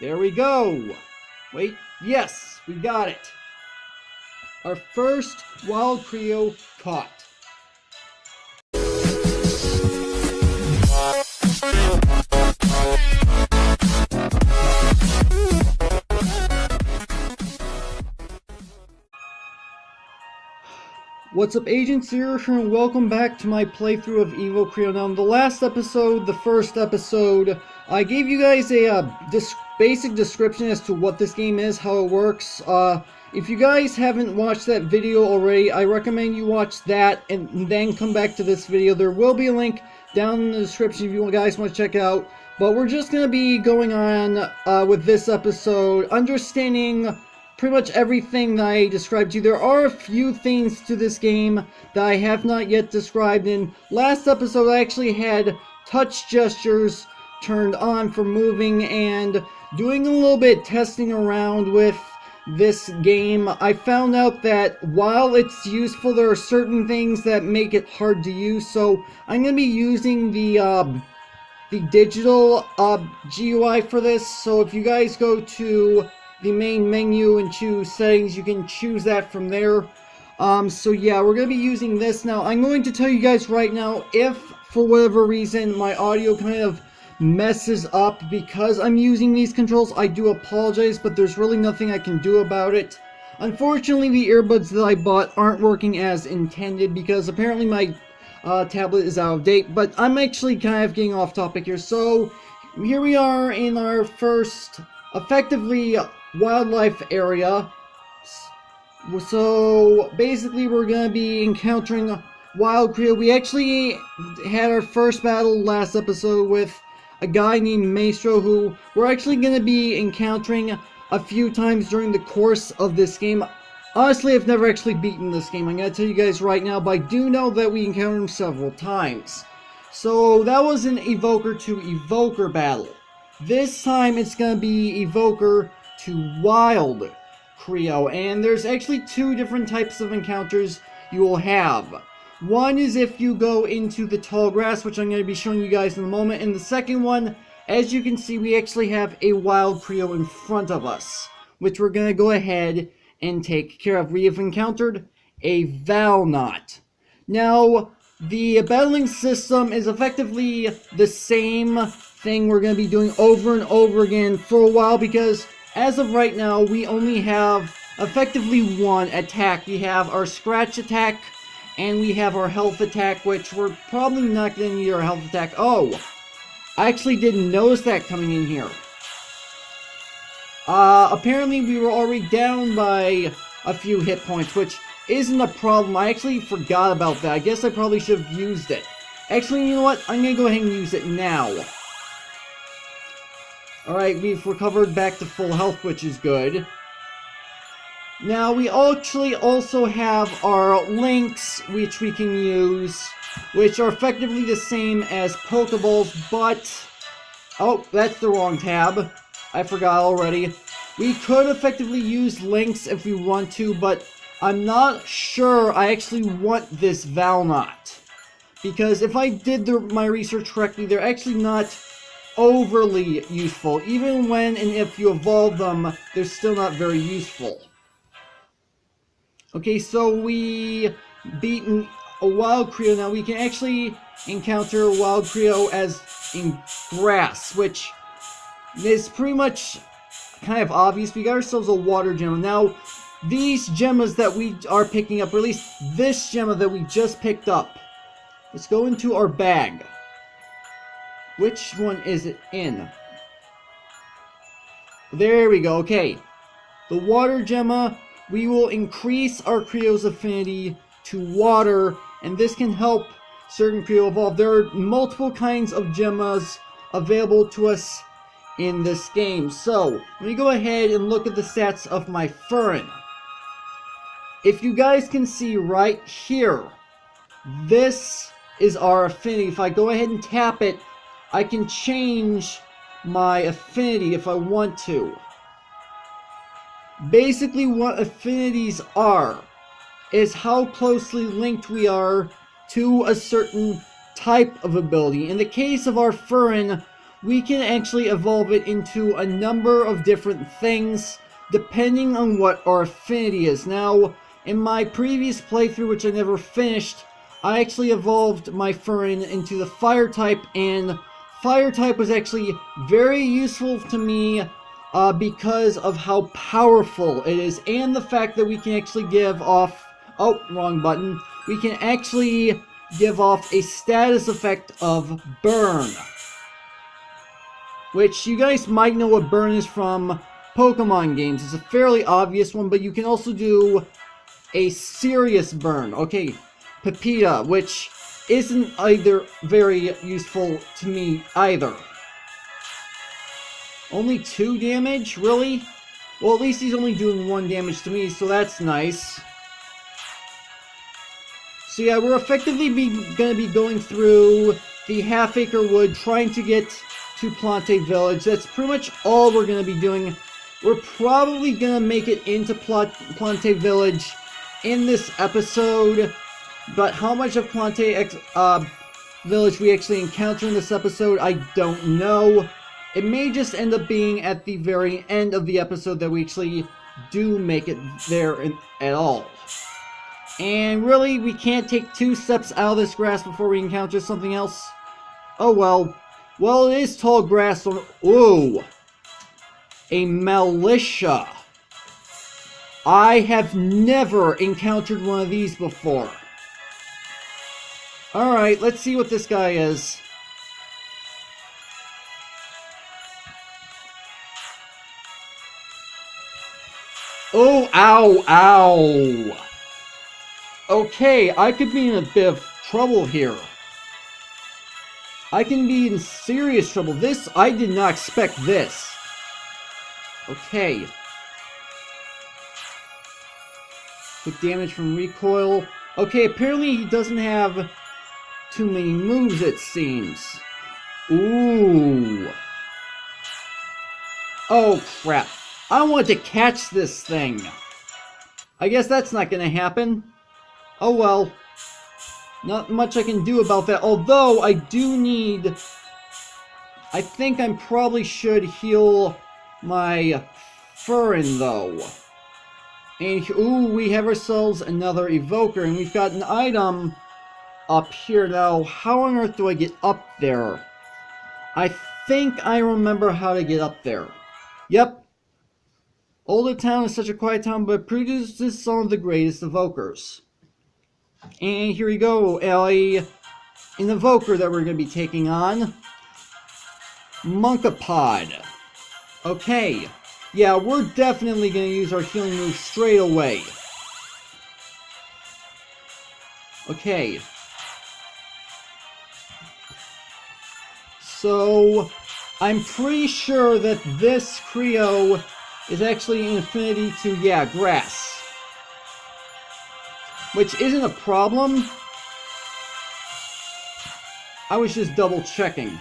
There we go. Wait, yes, we got it. Our first wild Creo caught. What's up, agents? Here, and welcome back to my playthrough of EvoCreo. Now, in the last episode, the first episode, I gave you guys a basic description as to what this game is, how it works. If you guys haven't watched that video already, I recommend you watch that and then come back to this video. There will be a link down in the description if you guys want to check it out. But we're just going to be going on with this episode, understanding pretty much everything that I described to you. There are a few things to this game that I have not yet described. In last episode, I actually had touch gestures turned on for moving and doing a little bit testing around with this game. I found out that while it's useful, there are certain things that make it hard to use. So I'm going to be using the digital GUI for this. So if you guys go to the main menu and choose settings, you can choose that from there. So yeah, we're going to be using this. Now, I'm going to tell you guys right now, if for whatever reason my audio kind of messes up because I'm using these controls, I do apologize, but there's really nothing I can do about it. Unfortunately, the earbuds that I bought aren't working as intended because apparently my tablet is out of date, but I'm actually kind of getting off topic here. So here we are in our first effectively wildlife area. So basically we're going to be encountering wild Creo. We actually had our first battle last episode with a guy named Maestro, who we're actually going to be encountering a few times during the course of this game. Honestly, I've never actually beaten this game, I'm going to tell you guys right now, but I do know that we encountered him several times. So that was an Evoker to Evoker battle. This time it's going to be Evoker to Wild Creo, and there's actually two different types of encounters you will have. One is if you go into the tall grass, which I'm going to be showing you guys in a moment, and the second one, as you can see, we actually have a wild Creo in front of us, which we're going to go ahead and take care of. We have encountered a Valknot. Now, the battling system is effectively the same thing we're going to be doing over and over again for a while, because as of right now, we only have effectively one attack. We have our scratch attack, and we have our health attack, which we're probably not going to need our health attack. Oh, I actually didn't notice that coming in here. Apparently we were already down by a few hit points, which isn't a problem. I actually forgot about that. I guess I probably should have used it. Actually, you know what? I'm going to go ahead and use it now. Alright, we've recovered back to full health, which is good. Now, we actually also have our links, which we can use, which are effectively the same as Pokeballs, but... oh, that's the wrong tab. I forgot already. We could effectively use links if we want to, but I'm not sure I actually want this Valknot. Because if I did my research correctly, they're actually not overly useful. Even when and if you evolve them, they're still not very useful. Okay, so we beaten a wild Creo. Now we can actually encounter a wild Creo as in grass, which is pretty much kind of obvious. We got ourselves a water gem. Now, these gemmas that we are picking up, or at least this gemma that we just picked up, let's go into our bag. Which one is it in? There we go, okay. The water gemma, we will increase our Creo's affinity to water, and this can help certain Creo evolve. There are multiple kinds of gemmas available to us in this game. So, let me go ahead and look at the stats of my Furin. If you guys can see right here, this is our affinity. If I go ahead and tap it, I can change my affinity if I want to. Basically, what affinities are is how closely linked we are to a certain type of ability. In the case of our Furin, we can actually evolve it into a number of different things depending on what our affinity is. Now, in my previous playthrough, which I never finished, I actually evolved my Furin into the fire type, and fire type was actually very useful to me because of how powerful it is, and the fact that we can actually give off... Oh, wrong button. We can actually give off a status effect of burn. Which you guys might know what burn is from Pokemon games. It's a fairly obvious one, but you can also do a serious burn. Okay, Pepita, which isn't either very useful to me either. Only 2 damage? Really? Well, at least he's only doing 1 damage to me, so that's nice. So yeah, we're effectively going to be going through the Acre Wood, trying to get to Plantae Village. That's pretty much all we're going to be doing. We're probably going to make it into Plantae Village in this episode, but how much of Plantae Village we actually encounter in this episode, I don't know. It may just end up being at the very end of the episode that we actually do make it there at all. And really, we can't take 2 steps out of this grass before we encounter something else. Oh well. Well, it is tall grass, so... Ooh! A militia. I have never encountered one of these before. Alright, let's see what this guy is. Oh, ow, ow! Okay, I could be in a bit of trouble here. I can be in serious trouble. I did not expect this. Okay. Quick damage from recoil. Okay, apparently he doesn't have too many moves, it seems. Ooh. Oh, crap. I want to catch this thing. I guess that's not going to happen. Oh well. Not much I can do about that. Although, I do need... I think I probably should heal my Furin, though. And, ooh, we have ourselves another Evoker, and we've got an item up here. Now, how on earth do I get up there? I think I remember how to get up there. Yep. Older Town is such a quiet town, but produces some of the greatest evokers. And here we go, an evoker that we're going to be taking on. Monkapod. Okay. Yeah, we're definitely going to use our healing move straight away. Okay. So, I'm pretty sure that this Creo is actually an affinity to, yeah, grass. Which isn't a problem. I was just double checking.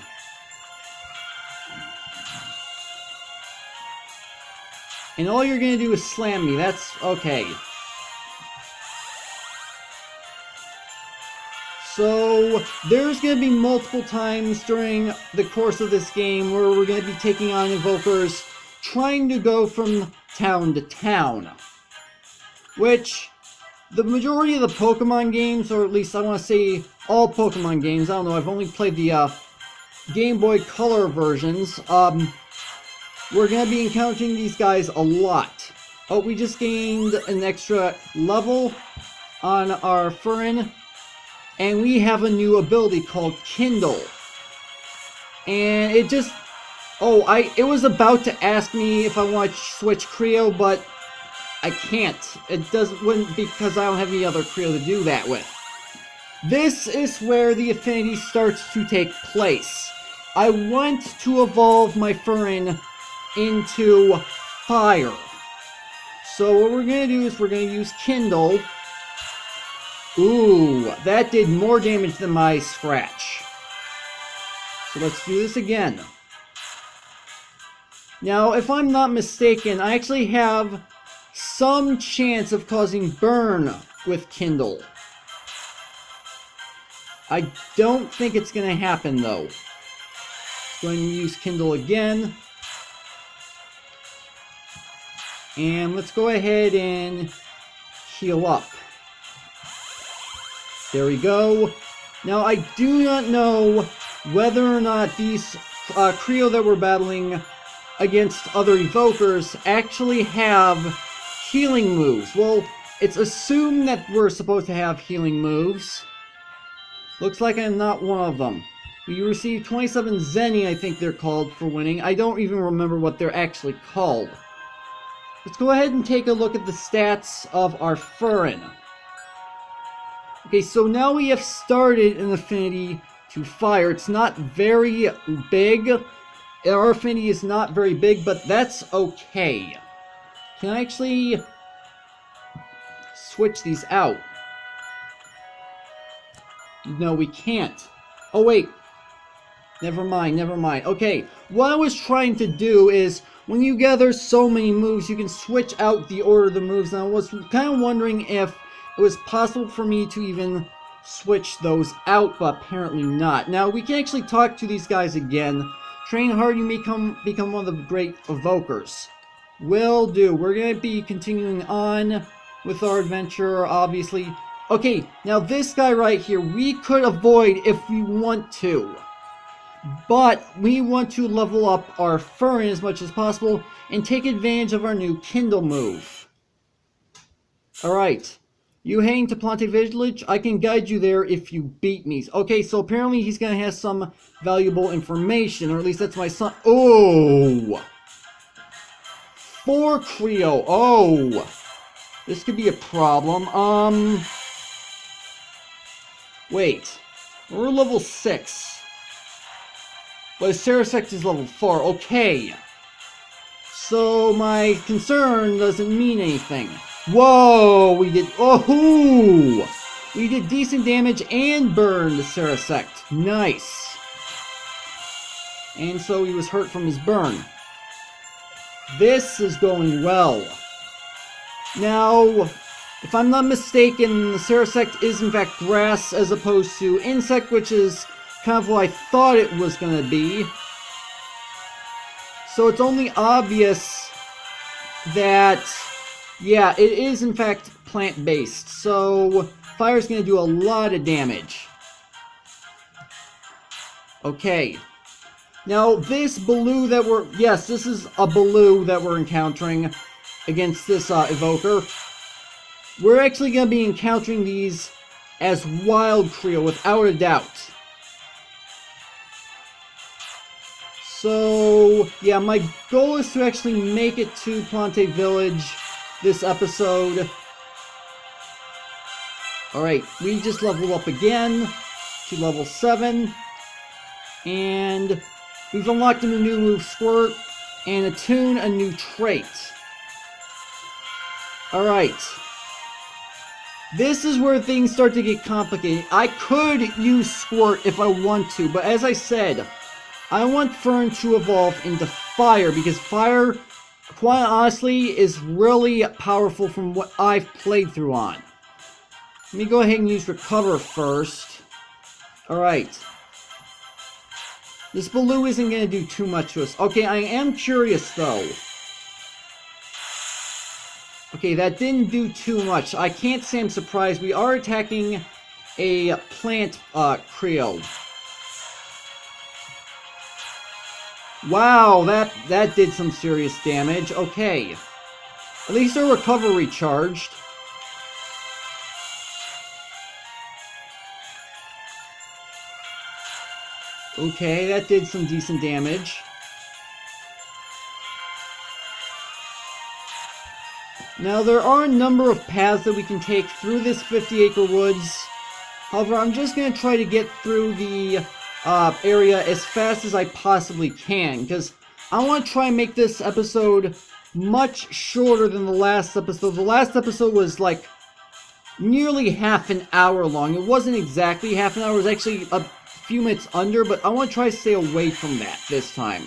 And all you're gonna do is slam me. That's okay. So, there's gonna be multiple times during the course of this game where we're gonna be taking on evokers, trying to go from town to town. Which, the majority of the Pokemon games, or at least I want to say all Pokemon games, I don't know, I've only played the Game Boy Color versions, we're going to be encountering these guys a lot. Oh, we just gained an extra level on our Furin, and we have a new ability called Kindle. And it just... Oh, it was about to ask me if I want to switch Creo, but I can't. It wouldn't, because I don't have any other Creo to do that with. This is where the affinity starts to take place. I want to evolve my Furin into fire. So what we're going to do is we're going to use Kindle. Ooh, that did more damage than my scratch. So let's do this again. Now, if I'm not mistaken, I actually have some chance of causing burn with Kindle. I don't think it's going to happen, though. Going to use Kindle again. And let's go ahead and heal up. There we go. Now, I do not know whether or not these Creo that we're battling against other Evokers actually have healing moves. Well, it's assumed that we're supposed to have healing moves. Looks like I'm not one of them. You receive 27 Zenny, I think they're called, for winning. I don't even remember what they're actually called. Let's go ahead and take a look at the stats of our Furin. Okay, so now we have started an affinity to fire. It's not very big. Our affinity is not very big, but that's okay. Can I actually switch these out? No, we can't. Oh, wait. Never mind, never mind. Okay, what I was trying to do is, when you gather so many moves, you can switch out the order of the moves, and I was kind of wondering if it was possible for me to even switch those out, but apparently not. Now, we can actually talk to these guys again. Train hard, you become one of the great evokers. Will do. We're going to be continuing on with our adventure, obviously. Okay, now this guy right here, we could avoid if we want to. But we want to level up our Furin as much as possible and take advantage of our new Kindle move. Alright. You heading to Plantae Village? I can guide you there if you beat me. Okay, so apparently he's going to have some valuable information, or at least that's my son. Oh! 4 Creo. Oh! This could be a problem. Wait. We're level 6. But Ceresect is level 4. Okay. So my concern doesn't mean anything. Whoa! We did... Oh! We did decent damage and burned the Ceresect. Nice. And so he was hurt from his burn. This is going well. Now, if I'm not mistaken, the Ceresect is in fact grass as opposed to insect, which is kind of what I thought it was going to be. So it's only obvious that, yeah, it is in fact plant-based. So fire is going to do a lot of damage. Okay. Now this Baloo that we're, yes, this is a Baloo that we're encountering against this Evoker. We're actually going to be encountering these as wild Creo, without a doubt. So, yeah, my goal is to actually make it to Plantae Village this episode. Alright, we just leveled up again to level 7. And we've unlocked a new move, Squirt, and attune a new trait. Alright. This is where things start to get complicated. I could use Squirt if I want to, but as I said, I want Fern to evolve into fire, because fire, quite honestly, is really powerful from what I've played through on. Let me go ahead and use Recover first. Alright. This Baloo isn't going to do too much to us. Okay, I am curious, though. Okay, that didn't do too much. I can't say I'm surprised. We are attacking a plant Creo. Wow, that did some serious damage. Okay. At least our Recover recharged. Okay, that did some decent damage. Now, there are a number of paths that we can take through this 50 Acre Woods. However, I'm just going to try to get through the area as fast as I possibly can, because I want to try and make this episode much shorter than the last episode. The last episode was like nearly half an hour long. It wasn't exactly half an hour, it was actually a few minutes under, but I want to try to stay away from that this time.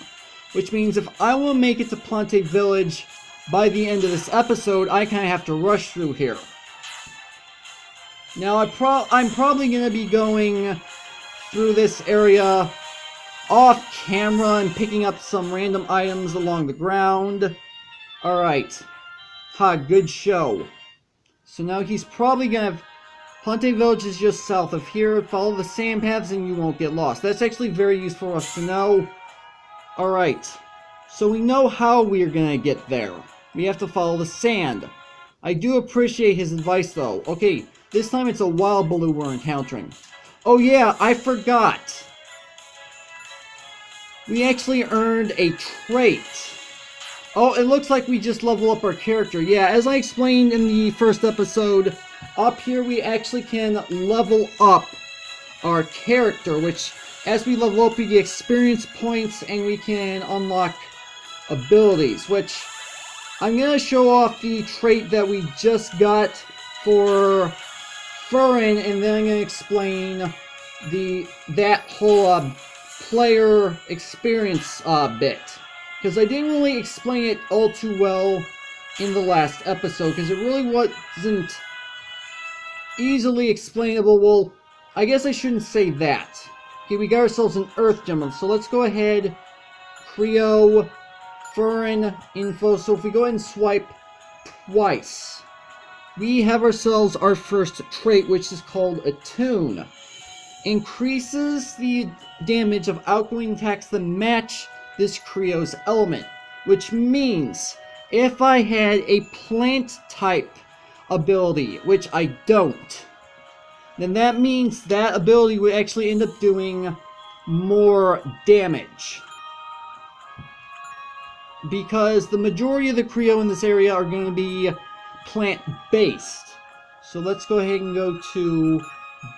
Which means if I want to make it to Plantae Village by the end of this episode, I kind of have to rush through here. Now, I'm probably going to be going through this area off camera and picking up some random items along the ground. Alright. Ha, good show. So now he's probably gonna have... Plantae Village is just south of here. Follow the sand paths and you won't get lost. That's actually very useful for us to know. Alright. So we know how we're gonna get there. We have to follow the sand. I do appreciate his advice though. Okay, this time it's a wild baloo we're encountering. Oh yeah, I forgot. We actually earned a trait. Oh, it looks like we just level up our character. Yeah, as I explained in the first episode, up here we actually can level up our character, which as we level up we get experience points and we can unlock abilities, which I'm going to show off the trait that we just got for Furin, and then I'm going to explain that whole player experience bit. Because I didn't really explain it all too well in the last episode, because it really wasn't easily explainable. Well, I guess I shouldn't say that. Okay, we got ourselves an Earth Gem, so let's go ahead, Creo, Furin, info. So if we go ahead and swipe twice, we have ourselves our first trait, which is called Attune. Increases the damage of outgoing attacks that match this Creo's element, which means if I had a plant type ability, which I don't, then that means that ability would actually end up doing more damage. Because the majority of the Creo in this area are going to be plant-based. So let's go ahead and go to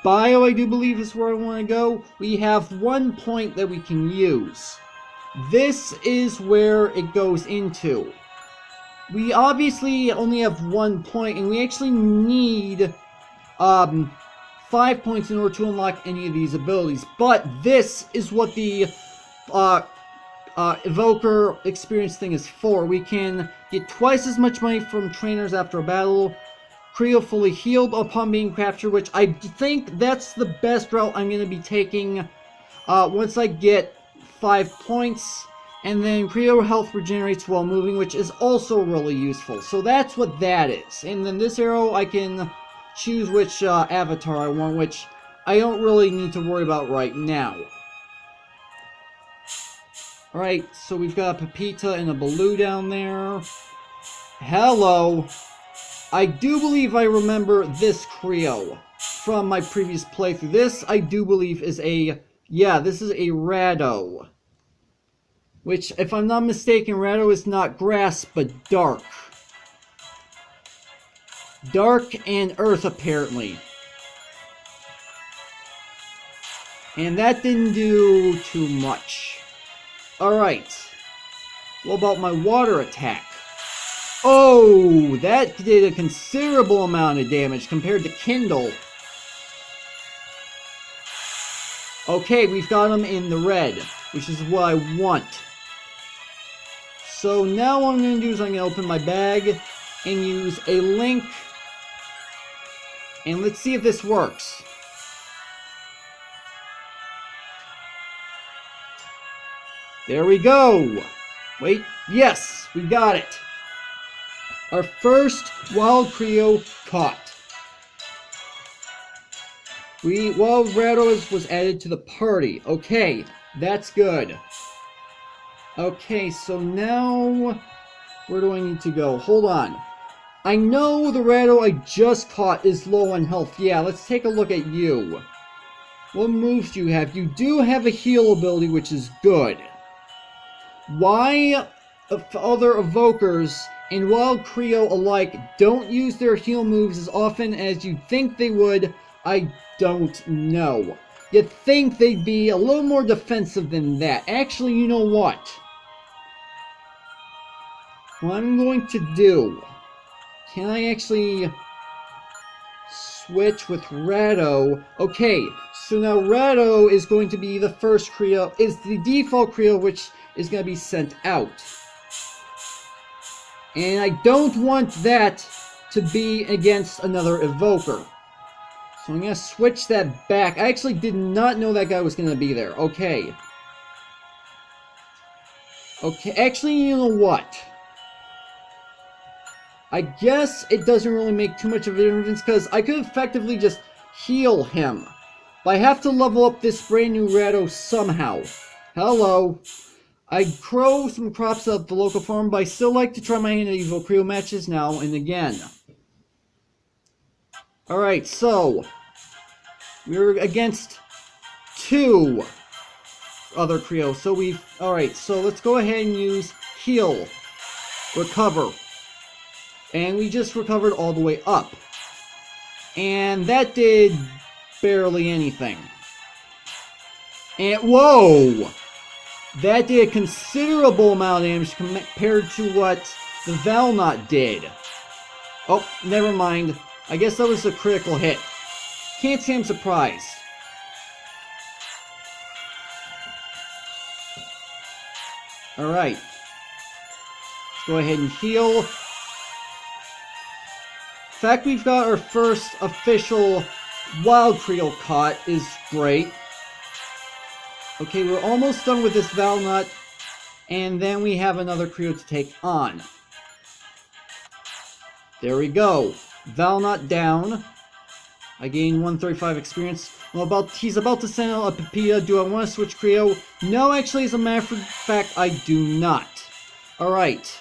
Bio, I do believe is where I want to go. We have 1 point that we can use. This is where it goes into. We obviously only have 1 point, and we actually need 5 points in order to unlock any of these abilities. But this is what the Evoker experience thing is for. We can get twice as much money from trainers after a battle. Creo fully healed upon being captured, which I think that's the best route I'm going to be taking once I get 5 points. And then Creo health regenerates while moving, which is also really useful. So that's what that is. And then this arrow, I can choose which avatar I want, which I don't really need to worry about right now. Alright, so we've got a Pepita and a Baloo down there. Hello! I do believe I remember this Creo from my previous playthrough. This, I do believe, is a... yeah, this is a Radow. Which, if I'm not mistaken, Radow is not grass, but dark. Dark and earth, apparently. And that didn't do too much. Alright. What about my water attack? Oh, that did a considerable amount of damage compared to Kindle. Okay, we've got him in the red, which is what I want. So now what I'm going to do is I'm going to open my bag and use a link. And let's see if this works. There we go. Wait, yes, we got it. Our first wild Creo caught. Wild Radow was added to the party. Okay, that's good. Okay, so now, where do I need to go? Hold on. I know the Radow I just caught is low on health. Yeah, let's take a look at you. What moves do you have? You do have a heal ability, which is good. Why other Evokers and Wild Creo alike don't use their heal moves as often as you'd think they would, I don't know. You'd think they'd be a little more defensive than that. Actually, you know what? What I'm going to do... can I actually switch with Radow? Okay, so now Radow is going to be the first Creo, is the default Creo which is going to be sent out. And I don't want that to be against another Evoker. So I'm going to switch that back. I actually did not know that guy was going to be there. Okay. Okay, actually, you know what? I guess it doesn't really make too much of a difference because I could effectively just heal him. But I have to level up this brand new Radow somehow. Hello. I grow some crops at the local farm, but I still like to try my hand at EvoCreo matches now and again. Alright, so we're against 2 other Creo. Alright, so let's go ahead and use heal, recover. And we just recovered all the way up. And that did barely anything. And whoa! That did a considerable amount of damage compared to what the Valnut did. Oh, never mind. I guess that was a critical hit. Can't say I'm surprised. Alright. Let's go ahead and heal. The fact we've got our first official wild Creo caught is great. Okay, we're almost done with this Valnut, and then we have another Creo to take on. There we go. Valnut down. I gained 135 experience. He's about to send out a Papilla. Do I want to switch Creo? No, actually, as a matter of fact, I do not. Alright.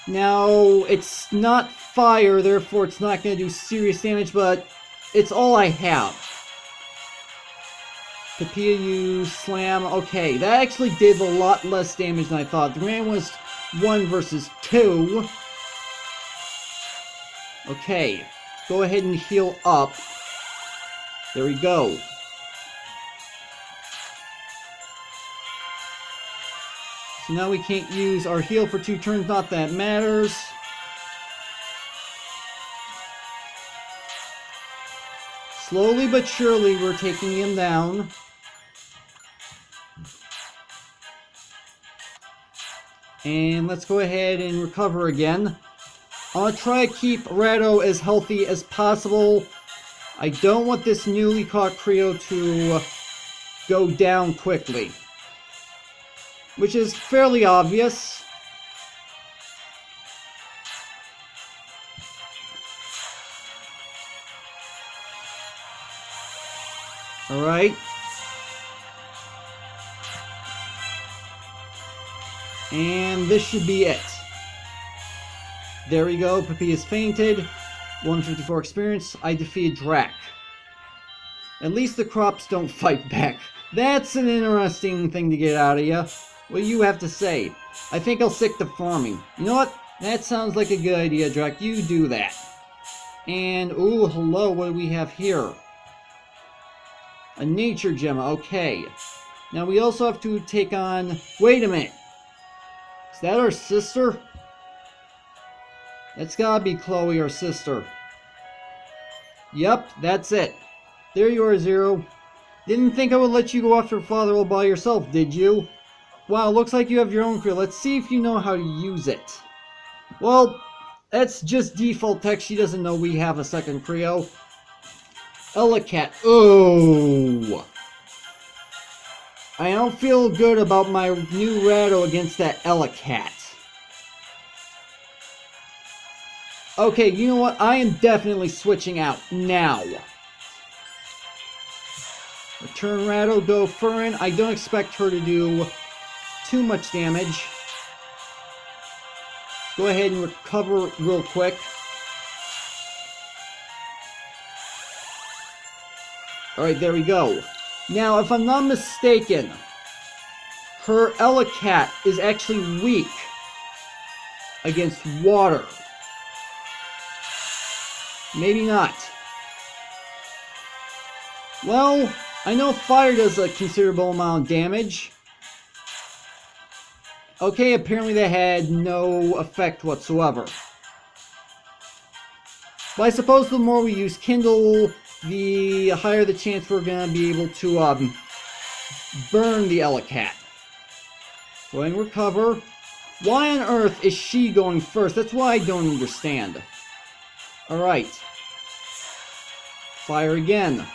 Now, it's not fire, therefore it's not going to do serious damage, but it's all I have. Papilla use slam. Okay, that actually did a lot less damage than I thought. The grand was 1 versus 2. Okay, go ahead and heal up. There we go. So now we can't use our heal for 2 turns, not that it matters. Slowly but surely we're taking him down. And let's go ahead and recover again. I'll try to keep Radow as healthy as possible. I don't want this newly caught Creo to go down quickly. Which is fairly obvious. Alright. And this should be it. There we go. Papilla's fainted. 154 experience. I defeated Drac. At least the crops don't fight back. That's an interesting thing to get out of you. What do you have to say? I think I'll stick to farming. You know what? That sounds like a good idea, Drac. You do that. And, ooh, hello. What do we have here? A nature gem. Okay. Now we also have to take on... Wait a minute. Is that our sister? That's gotta be Chloe, our sister. Yep, that's it. There you are, Zero. Didn't think I would let you go after father all by yourself, did you? Wow, looks like you have your own Creo. Let's see if you know how to use it. Well, that's just default text. She doesn't know we have a second Creo. Elecat. Oh! I don't feel good about my new Radow against that Elecat. Okay, you know what? I am definitely switching out now. Return Radow, go Furin. I don't expect her to do too much damage. Go ahead and recover real quick. Alright, there we go. Now, if I'm not mistaken, her Elecat is actually weak against water. Maybe not. Well, I know fire does a considerable amount of damage. Okay, apparently that had no effect whatsoever. But I suppose the more we use Kindle, the higher the chance we're going to be able to burn the Elecat. Go ahead and recover. Why on earth is she going first? That's what I don't understand. Alright. Fire again.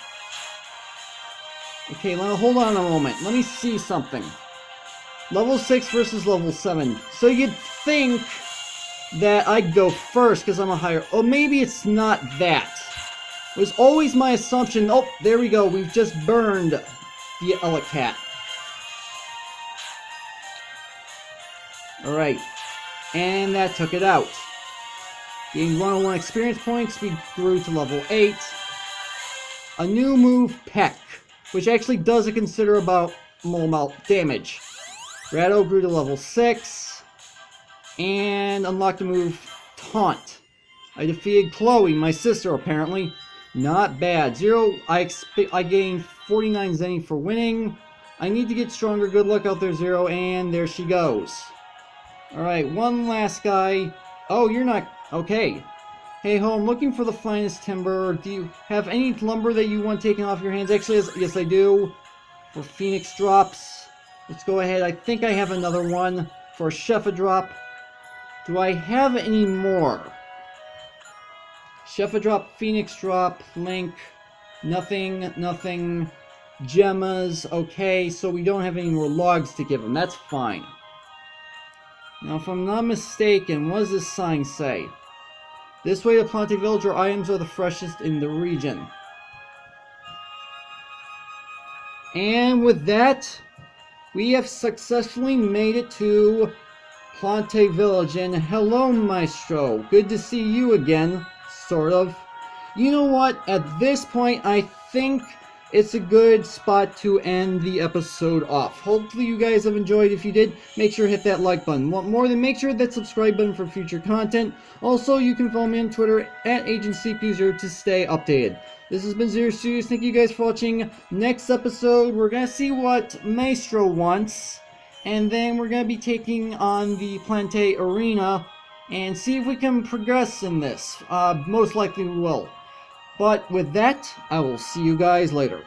Okay, hold on a moment. Let me see something. Level 6 versus level 7. So you'd think that I'd go first because I'm a higher... Oh, maybe it's not that. It was always my assumption... Oh, there we go. We've just burned the Elecat. Alright. And that took it out. Gained 101 experience points. We grew to level 8. A new move, Peck, which actually does a considerable amount of damage. Radow grew to level 6. And unlocked the move, Taunt. I defeated Chloe, my sister, apparently. Not bad. I gained 49 Zenny for winning. I need to get stronger. Good luck out there, Zero. And there she goes. Alright, one last guy. Oh, you're not... Okay. Hey ho, I'm looking for the finest timber. Do you have any lumber that you want taken off your hands? Actually, yes I do. For Phoenix drops. Let's go ahead. I think I have another one for a Shefa drop. Do I have any more? Shefa drop, Phoenix drop, Link. Nothing, nothing. Gemmas. Okay, so we don't have any more logs to give him. That's fine. Now, if I'm not mistaken, what does this sign say? This way to Plantae Village, our items are the freshest in the region. And with that, we have successfully made it to Plantae Village. And hello, Maestro. Good to see you again, sort of. You know what? At this point, I think it's a good spot to end the episode off. Hopefully you guys have enjoyed. If you did, make sure to hit that like button. Want more, then make sure that subscribe button for future content. Also, you can follow me on Twitter at AgentCP0 to stay updated. This has been Zero Studios. Thank you guys for watching. Next episode, we're going to see what Maestro wants. And then we're going to be taking on the Plantae Arena and see if we can progress in this. Most likely we will. But with that, I will see you guys later.